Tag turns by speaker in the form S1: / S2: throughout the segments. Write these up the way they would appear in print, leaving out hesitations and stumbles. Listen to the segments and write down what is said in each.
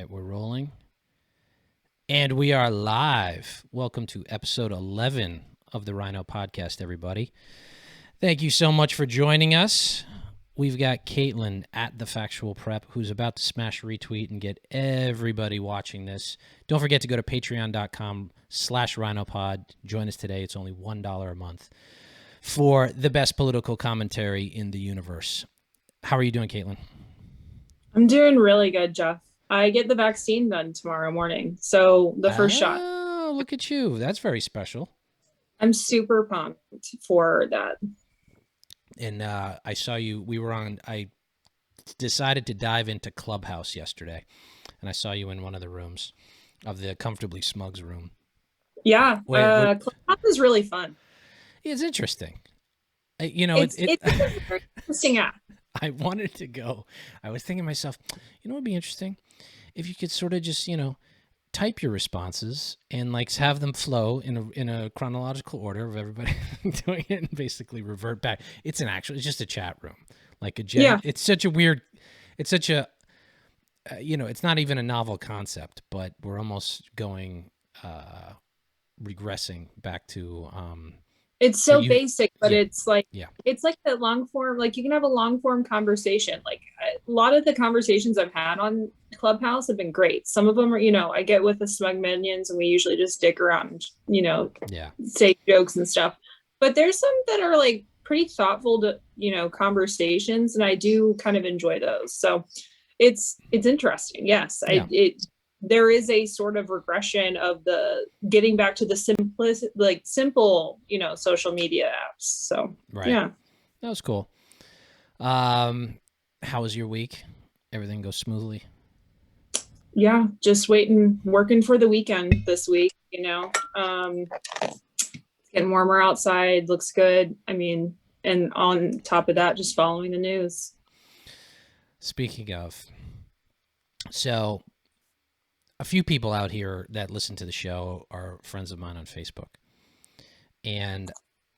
S1: right, we're rolling. And we are live. Welcome to episode 11 of the RINO podcast, everybody. Thank you so much for joining us. We've got Kaitlin at The Factual Prep, who's about to smash retweet and get everybody watching this. Don't forget to go to patreon.com/RhinoPod. Join us today. It's only $1 a month for the best political commentary in the universe. How are you doing, Kaitlin?
S2: I'm doing really good, Jeff. I get the vaccine done tomorrow morning. So the first shot.
S1: Oh, look at you. That's very special.
S2: I'm super pumped for that.
S1: And I saw you, I decided to dive into Clubhouse yesterday, and I saw you in one of the rooms of the Comfortably Smugs room.
S2: Yeah, Clubhouse is really fun.
S1: It's interesting.
S2: It's a very interesting app.
S1: I wanted to go. I was thinking to myself, what would be interesting? If you could sort of just, type your responses and have them flow in a chronological order of everybody doing it and basically revert back. It's just a chat room. It's such a weird, it's such a, it's not even a novel concept, but we're almost going, regressing back to,
S2: it's so basic, but it's like that long form, you can have a long form conversation. A lot of the conversations I've had on Clubhouse have been great. Some of them are, I get with the Smug Minions and we usually just dick around, say jokes and stuff. But there's some that are pretty thoughtful to, conversations. And I do kind of enjoy those. So it's interesting. Yes. Yeah. There is a sort of regression of the getting back to the simple, social media apps. So, yeah.
S1: That was cool. How was your week? Everything goes smoothly?
S2: Yeah, just working for the weekend this week, it's getting warmer outside, looks good. I mean, and on top of that, just following the news.
S1: Speaking of, so a few people out here that listen to the show are friends of mine on Facebook. And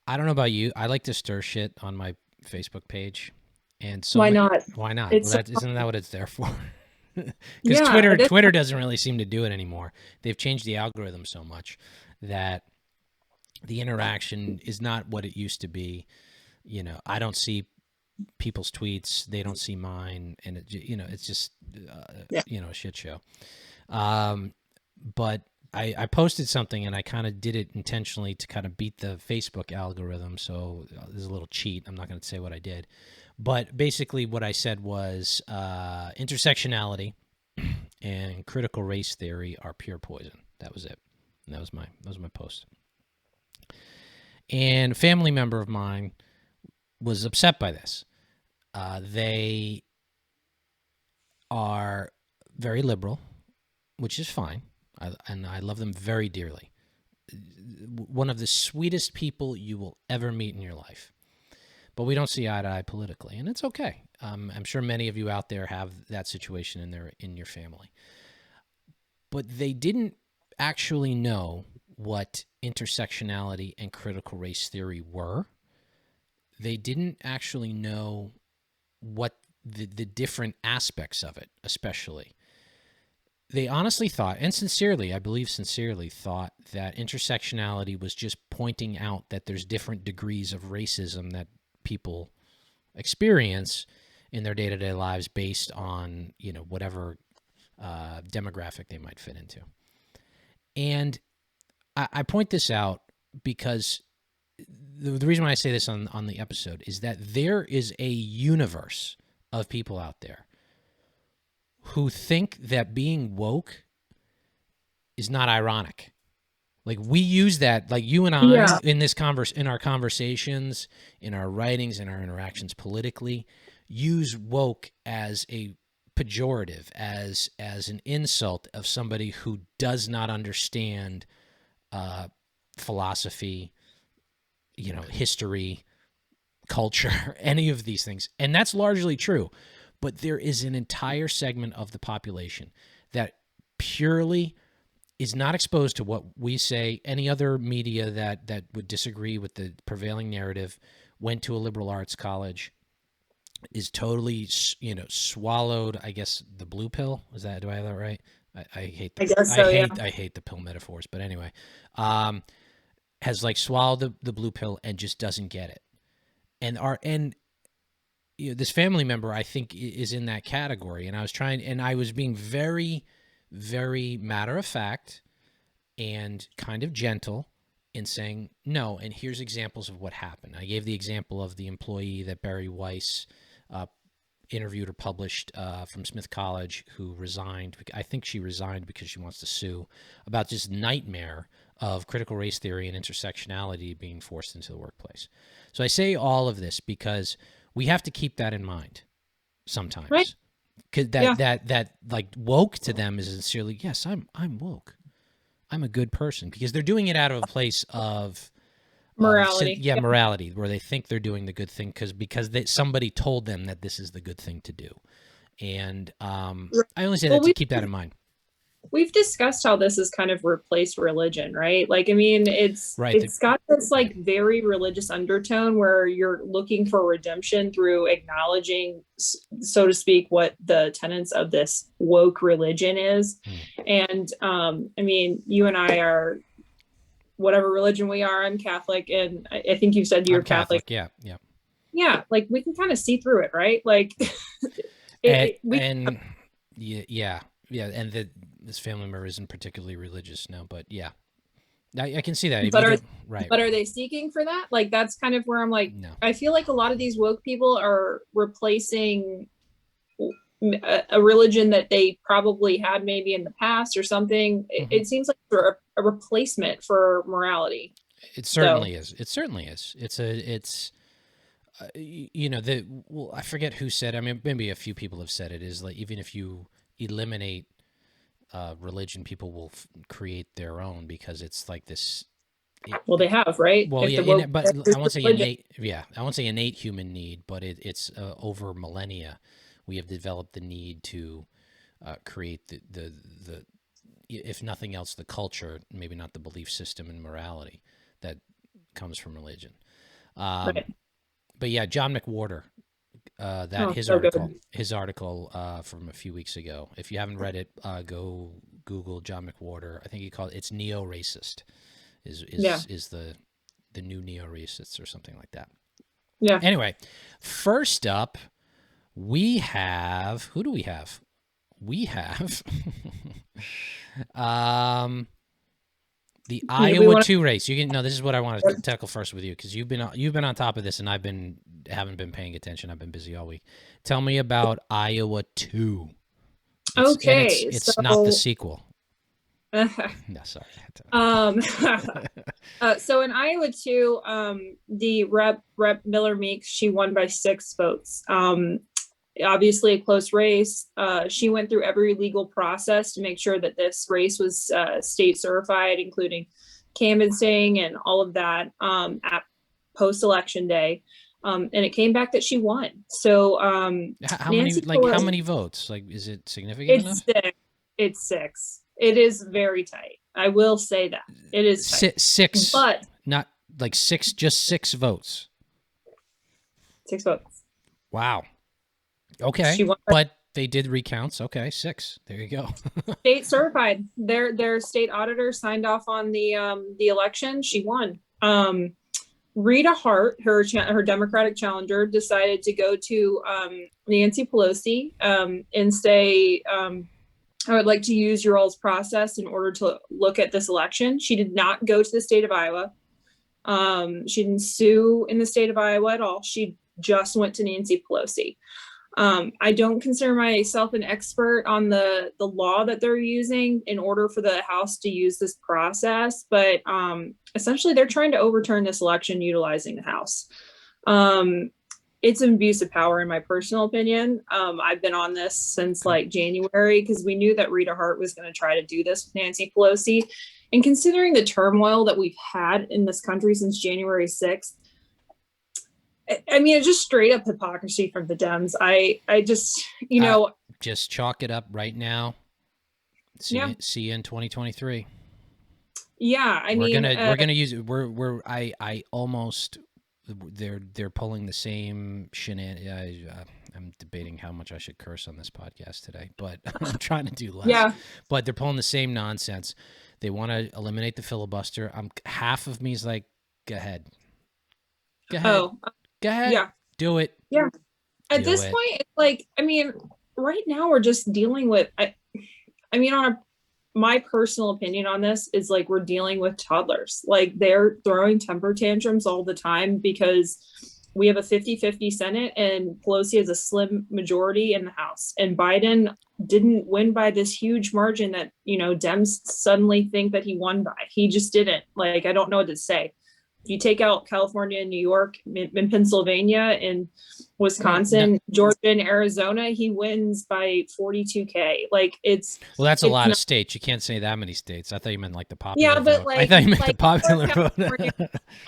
S1: I don't know about you, I like to stir shit on my Facebook page. And so
S2: why not?
S1: Isn't that what it's there for? Because Twitter doesn't really seem to do it anymore. They've changed the algorithm so much that the interaction is not what it used to be. I don't see people's tweets, they don't see mine, and it's just a shit show. But I posted something and I kind of did it intentionally to kind of beat the Facebook algorithm. So there's a little cheat. I'm not going to say what I did, but basically what I said was, intersectionality and critical race theory are pure poison. That was it. And that was my post. And a family member of mine was upset by this. They are very liberal, which is fine, and I love them very dearly. One of the sweetest people you will ever meet in your life. But we don't see eye to eye politically, and it's okay. I'm sure many of you out there have that situation in your family. But they didn't actually know what intersectionality and critical race theory were. They didn't actually know what the different aspects of it, especially. They honestly thought, and sincerely, I believe sincerely thought, that intersectionality was just pointing out that there's different degrees of racism that people experience in their day-to-day lives based on, whatever demographic they might fit into. And I point this out because the reason why I say this on the episode is that there is a universe of people out there who think that being woke is not ironic. We use that, you and I, in our conversations, in our writings, in our interactions politically, use woke as a pejorative, as an insult of somebody who does not understand philosophy, history, culture, any of these things. And that's largely true. But there is an entire segment of the population that purely is not exposed to what we say. Any other media that would disagree with the prevailing narrative went to a liberal arts college, is totally, swallowed, I guess, the blue pill. Do I have that right? I hate the,
S2: I guess so,
S1: I hate the pill metaphors, but anyway, has like swallowed the blue pill and just doesn't get it. And this family member, I think, is in that category. And I was being very, very matter of fact and kind of gentle in saying no. And here's examples of what happened. I gave the example of the employee that Barry Weiss interviewed or published from Smith College, who resigned. I think she resigned because she wants to sue about this nightmare of critical race theory and intersectionality being forced into the workplace. So I say all of this because we have to keep that in mind sometimes.
S2: Right.
S1: Because that like woke to them is sincerely, yes, I'm woke. I'm a good person, because they're doing it out of a place of
S2: morality.
S1: Morality, where they think they're doing the good thing because somebody told them that this is the good thing to do. And I only say that to keep that in mind.
S2: We've discussed how this has kind of replaced religion, right? Like, I mean, it's got this like very religious undertone where you're looking for redemption through acknowledging, so to speak, what the tenets of this woke religion is. And I mean, you and I are whatever religion we are. I'm Catholic, and I think you said you're Catholic.
S1: Yeah.
S2: Like we can kind of see through it, right? Like,
S1: and this family member isn't particularly religious now, but yeah, I can see that.
S2: But are they seeking for that? Like, that's kind of where I'm like, no. I feel like a lot of these woke people are replacing a religion that they probably had maybe in the past or something. Mm-hmm. It seems like a replacement for morality.
S1: It certainly is. It certainly is. I forget who said, I mean, maybe a few people have said it, is like, even if you eliminate religion, people will create their own, because it's like this.
S2: Well, they have, right?
S1: Well, yeah, but I won't say innate. Yeah, I won't say innate human need, but it's over millennia, we have developed the need to create the if nothing else, the culture, maybe not the belief system and morality that comes from religion.
S2: Right.
S1: But yeah, John McWhorter. His article from a few weeks ago. If you haven't read it, go Google John McWhorter. I think he called it, it's neo-racist is the new neo-racists or something like that.
S2: Yeah.
S1: Anyway, first up, we have, who do we have? We have the Iowa 2 race. This is what I want to tackle first with you, because you've been on top of this, and haven't been paying attention. I've been busy all week. Tell me about Iowa 2. It's not the sequel. No, sorry.
S2: So in Iowa 2, the Rep Miller Meeks, she won by 6 votes. Obviously a close race. She went through every legal process to make sure that this race was state certified, including canvassing and all of that at post-election day. And it came back that she won. So
S1: how many votes? Like, is it significant enough?
S2: It's 6. It is very tight. I will say that. It is tight.
S1: 6,
S2: but
S1: not like 6, just 6 votes.
S2: 6 votes.
S1: Wow. Okay, but they did recounts. Okay, 6. There you go.
S2: State certified. Their state auditor signed off on the election. She won. Rita Hart, her Democratic challenger, decided to go to Nancy Pelosi and say, I would like to use your all's process in order to look at this election. She did not go to the state of Iowa. She didn't sue in the state of Iowa at all. She just went to Nancy Pelosi. I don't consider myself an expert on the law that they're using in order for the House to use this process, but essentially they're trying to overturn this election utilizing the House. It's an abuse of power, in my personal opinion. I've been on this since like January, because we knew that Rita Hart was going to try to do this with Nancy Pelosi. And considering the turmoil that we've had in this country since January 6th, I mean, it's just straight up hypocrisy from the Dems. I just,
S1: just chalk it up right now. See you in 2023.
S2: Yeah,
S1: we're gonna use it. I almost they're pulling the same shenanigans. I'm debating how much I should curse on this podcast today, but I'm trying to do less.
S2: Yeah.
S1: But they're pulling the same nonsense. They want to eliminate the filibuster. Half of me is like, go ahead. Go ahead. Go ahead.
S2: Yeah.
S1: Do it.
S2: Yeah. At this point, it's like, I mean, right now we're just dealing with, I mean, my personal opinion on this is like, we're dealing with toddlers. Like, they're throwing temper tantrums all the time because we have a 50-50 Senate and Pelosi has a slim majority in the House. And Biden didn't win by this huge margin that, you know, Dems suddenly think that he won by. He just didn't. Like, I don't know what to say. If you take out California and New York and Pennsylvania and Wisconsin, Georgia and Arizona, he wins by 42K. Like,
S1: that's a lot of states. You can't say that many states. I thought you meant like the popular vote.
S2: But like,
S1: I thought you meant the popular vote.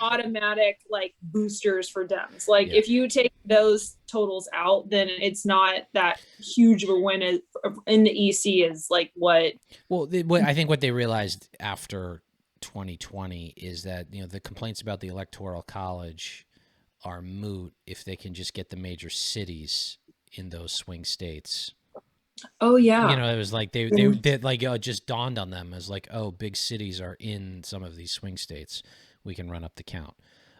S2: Automatic like boosters for Dems. Like, if you take those totals out, then it's not that huge of a win in the EC is like what.
S1: Well, I think what they realized after 2020 is that, you know, the complaints about the Electoral College are moot if they can just get the major cities in those swing states.
S2: Oh yeah.
S1: You know, it was like they like, it just dawned on them as like, oh, big cities are in some of these swing states. We can run up the count.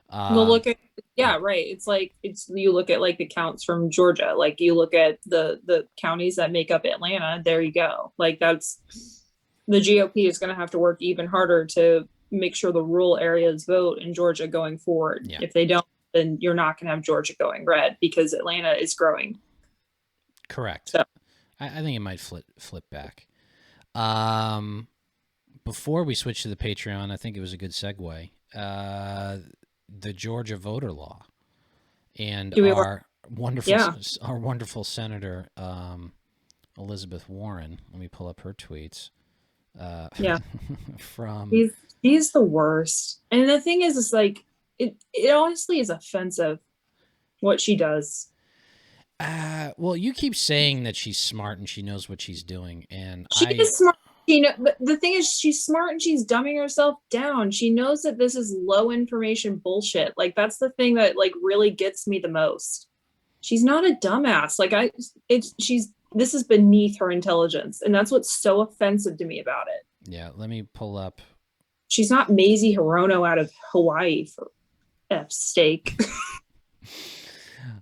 S2: We'll look at right. It's like you look at like the counts from Georgia. Like, you look at the counties that make up Atlanta. There you go. Like, that's the GOP is going to have to work even harder to make sure the rural areas vote in Georgia going forward. Yeah. If they don't, then you're not going to have Georgia going red because Atlanta is growing.
S1: Correct.
S2: So
S1: I think it might flip back. Before we switch to the Patreon, I think it was a good segue. The Georgia voter law and our wonderful Senator Elizabeth Warren. Let me pull up her tweets. From
S2: he's the worst. And the thing is like it honestly is offensive what she does.
S1: Well, you keep saying that she's smart and she knows what she's doing, and
S2: she is smart. But the thing is, she's smart and she's dumbing herself down. She knows that this is low information bullshit. Like, that's the thing that like really gets me the most. She's not a dumbass. Like, this is beneath her intelligence, and that's what's so offensive to me about it.
S1: Yeah, let me pull up.
S2: She's not Mazie Hirono out of Hawaii for steak.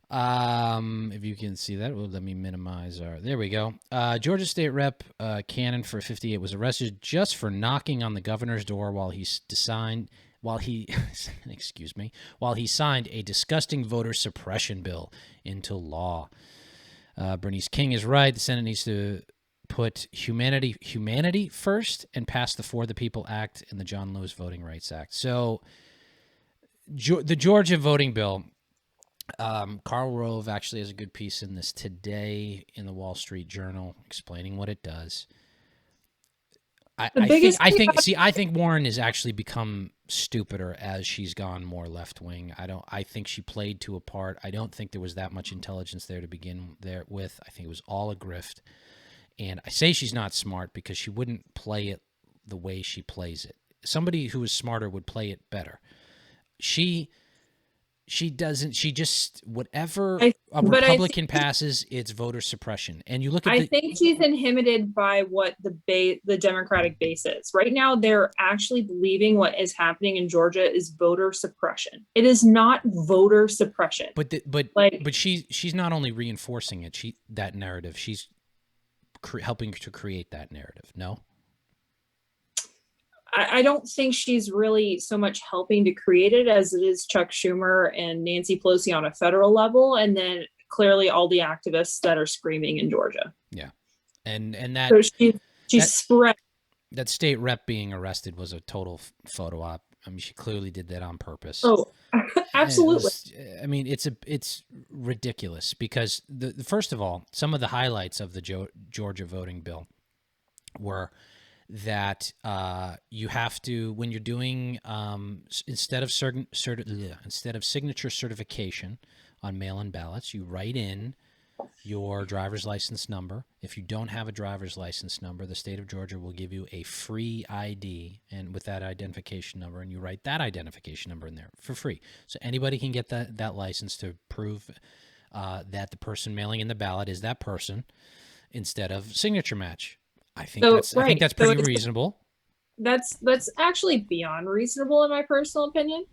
S1: If you can see that, well, let me minimize our. There we go. Georgia State Rep Cannon for 58 was arrested just for knocking on the governor's door while he signed a disgusting voter suppression bill into law. Bernice King is right. The Senate needs to put humanity first and pass the For the People Act and the John Lewis Voting Rights Act. So the Georgia voting bill, Karl Rove actually has a good piece in this today in the Wall Street Journal explaining what it does. I think Warren has actually become stupider as she's gone more left wing. I think she played to a part. I don't think there was that much intelligence there to begin there with. I think it was all a grift. And I say she's not smart because she wouldn't play it the way she plays it. Somebody who is smarter would play it better. She doesn't. She just whatever a Republican passes, it's voter suppression. And you look at. I
S2: think she's inhibited by what the Democratic base is right now. They're actually believing what is happening in Georgia is voter suppression. It is not voter suppression.
S1: But she's not only reinforcing it. That narrative. She's helping to create that narrative. No.
S2: I don't think she's really so much helping to create it as it is Chuck Schumer and Nancy Pelosi on a federal level, and then clearly all the activists that are screaming in Georgia.
S1: Yeah, and that
S2: so she's spread.
S1: That state rep being arrested was a total photo op. I mean, she clearly did that on purpose.
S2: Oh, absolutely.
S1: It's ridiculous because first of all, some of the highlights of the Georgia voting bill were that you have to, when you're doing instead of signature certification on mail-in ballots, you write in your driver's license number. If you don't have a driver's license number, the state of Georgia will give you a free ID and with that identification number, and you write that identification number in there for free. So anybody can get that license to prove that the person mailing in the ballot is that person instead of signature match. I think that's pretty reasonable.
S2: That's actually beyond reasonable in my personal opinion.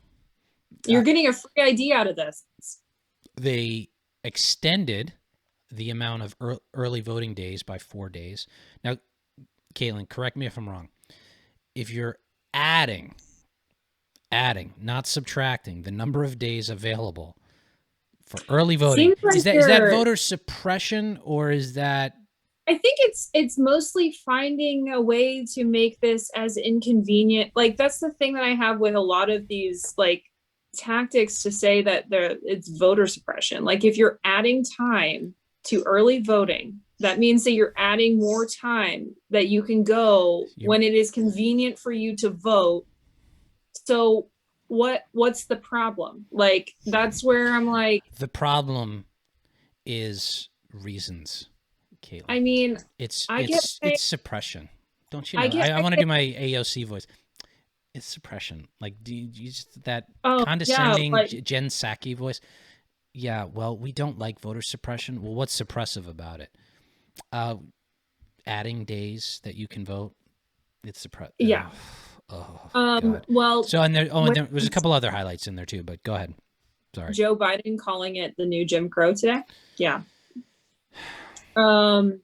S2: You're getting a free ID out of this.
S1: They extended the amount of early voting days by 4 days. Now, Kaitlin, correct me if I'm wrong. If you're adding, not subtracting the number of days available for early voting, like is that voter suppression, or is that?
S2: I think it's mostly finding a way to make this as inconvenient. Like, that's the thing that I have with a lot of these like tactics to say that it's voter suppression. Like, if you're adding time to early voting, that means that you're adding more time that you can go when it is convenient for you to vote. So what's the problem? Like, that's where I'm like,
S1: the problem is reasons, Kaitlin.
S2: I mean,
S1: it's suppression. Don't you know? I want to do my AOC voice. It's suppression. Like, do you just that condescending Jen Psaki voice? Yeah, well, we don't like voter suppression. Well, what's suppressive about it? Adding days that you can vote. It's suppressive.
S2: Yeah. Well,
S1: so and there was a couple other highlights in there too, but go ahead. Sorry.
S2: Joe Biden calling it the new Jim Crow today. Yeah. And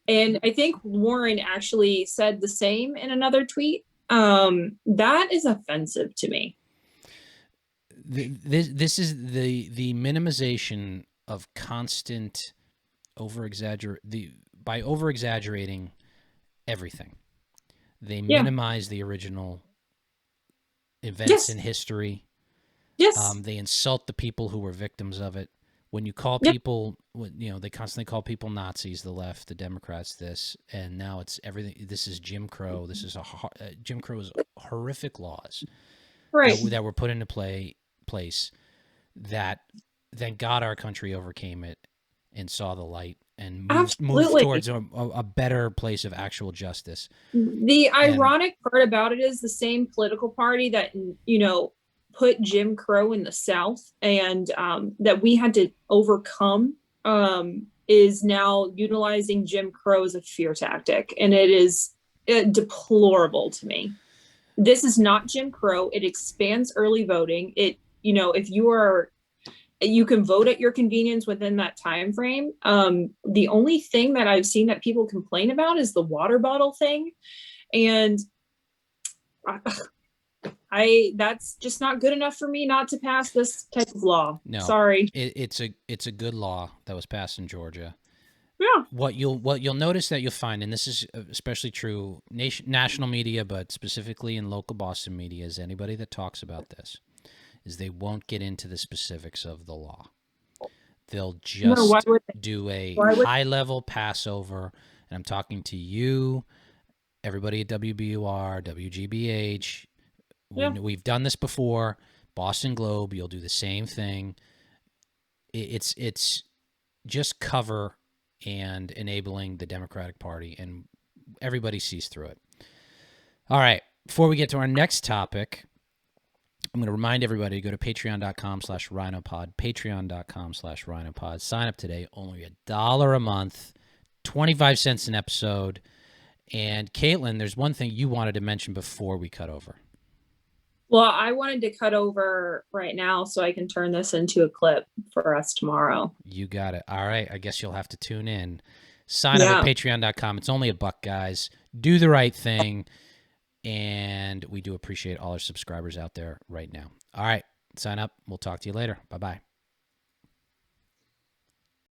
S2: I think Warren actually said the same in another tweet. That is offensive to me.
S1: This is the minimization of constant by over exaggerating everything. They minimize the original events in history.
S2: Yes.
S1: They insult the people who were victims of it. When you call people, they constantly call people Nazis, the left, the Democrats, this, and now it's everything. This is Jim Crow. This is Jim Crow is horrific laws,
S2: right,
S1: that were put into place. That thank God our country overcame it and saw the light and moved towards a better place of actual justice.
S2: The ironic part about it is the same political party that put Jim Crow in the South and that we had to overcome is now utilizing Jim Crow as a fear tactic. And it is deplorable to me. This is not Jim Crow. It expands early voting. If you can vote at your convenience within that time frame. The only thing that I've seen that people complain about is the water bottle thing. And that's just not good enough for me not to pass this type of law.
S1: No,
S2: sorry.
S1: It's a good law that was passed in Georgia.
S2: Yeah.
S1: What you'll notice that you'll find, and this is especially true national media, but specifically in local Boston media, is anybody that talks about this, is they won't get into the specifics of the law. They'll just do a high-level passover, and I'm talking to you, everybody at WBUR, WGBH. Yeah. We've done this before. Boston Globe, you'll do the same thing. It's just cover and enabling the Democratic Party, and everybody sees through it. All right, before we get to our next topic, I'm going to remind everybody to go to patreon.com/RINOpod, patreon.com/RINOpod. Sign up today, only $1 a month, 25 cents an episode. And Kaitlin, there's one thing you wanted to mention before we cut over.
S2: Well, I wanted to cut over right now so I can turn this into a clip for us tomorrow.
S1: You got it. All right. I guess you'll have to tune in. Sign up at patreon.com. It's only $1, guys. Do the right thing. And we do appreciate all our subscribers out there right now. All right. Sign up. We'll talk to you later. Bye-bye.